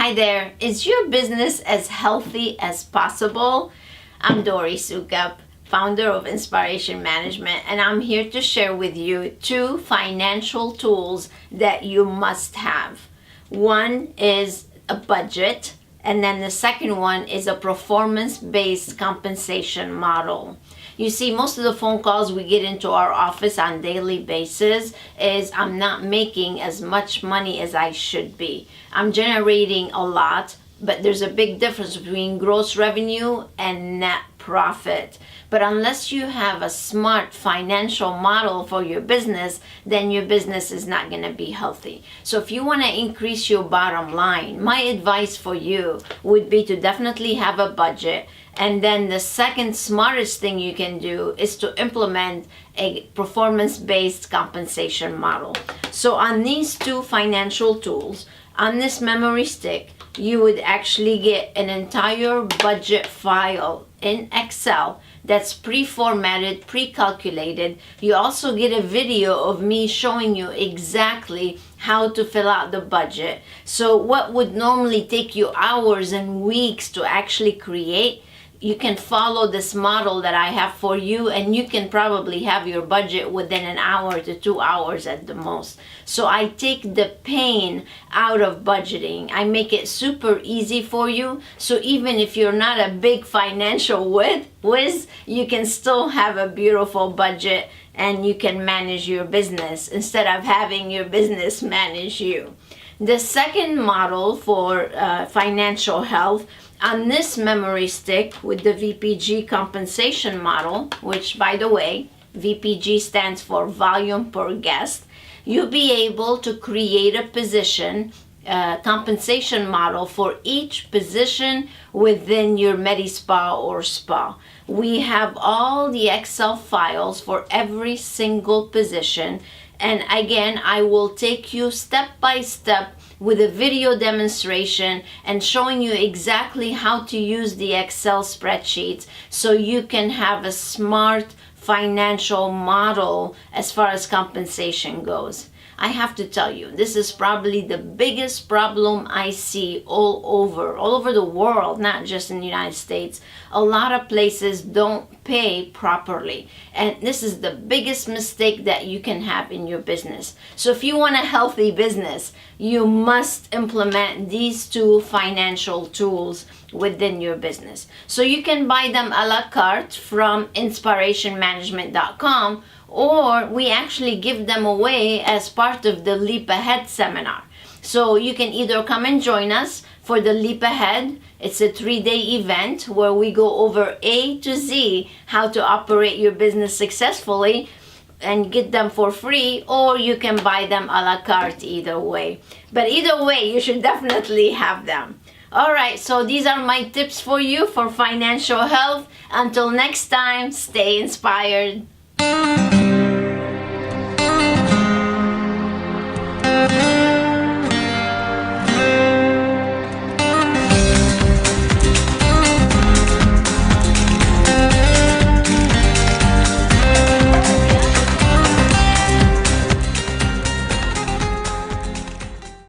Hi there, is your business as healthy as possible? I'm Dori Soukup, founder of Inspiration Management, and I'm here to share with you 2 financial tools that you must have. One is a budget, and then the second one is a performance-based compensation model. You see, most of the phone calls we get into our office on daily basis is I'm not making as much money as I should be. I'm generating a lot, but there's a big difference between gross revenue and net profit. But unless you have a smart financial model for your business, then your business is not going to be healthy. So if you want to increase your bottom line, my advice for you would be to definitely have a budget. And then the second smartest thing you can do is to implement a performance-based compensation model. So on these 2 financial tools, on this memory stick, you would actually get an entire budget file in Excel that's pre-formatted, pre-calculated. You also get a video of me showing you exactly how to fill out the budget. So what would normally take you hours and weeks to actually create, you can follow this model that I have for you, and you can probably have your budget within an hour to 2 hours at the most. So I take the pain out of budgeting. I make it super easy for you. So even if you're not a big financial whiz, you can still have a beautiful budget and you can manage your business instead of having your business manage you. The second model for financial health, on this memory stick with the VPG compensation model, which by the way, VPG stands for volume per guest, you'll be able to create a position compensation model for each position within your Medi spa or spa. We have all the Excel files for every single position, and again, I will take you step by step with a video demonstration and showing you exactly how to use the Excel spreadsheets so you can have a smart financial model as far as compensation goes. I have to tell you, this is probably the biggest problem I see all over the world, not just in the United States. A lot of places don't pay properly, and this is the biggest mistake that you can have in your business. So if you want a healthy business, you must implement these 2 financial tools within your business. So you can buy them a la carte from inspirationmanagement.com, or we actually give them away as part of the Leap Ahead seminar. So you can either come and join us for the Leap Ahead. It's a 3-day event where we go over A to Z how to operate your business successfully and get them for free, or you can buy them a la carte, either way. But either way, you should definitely have them. Alright, so these are my tips for you for financial health. Until next time, stay inspired.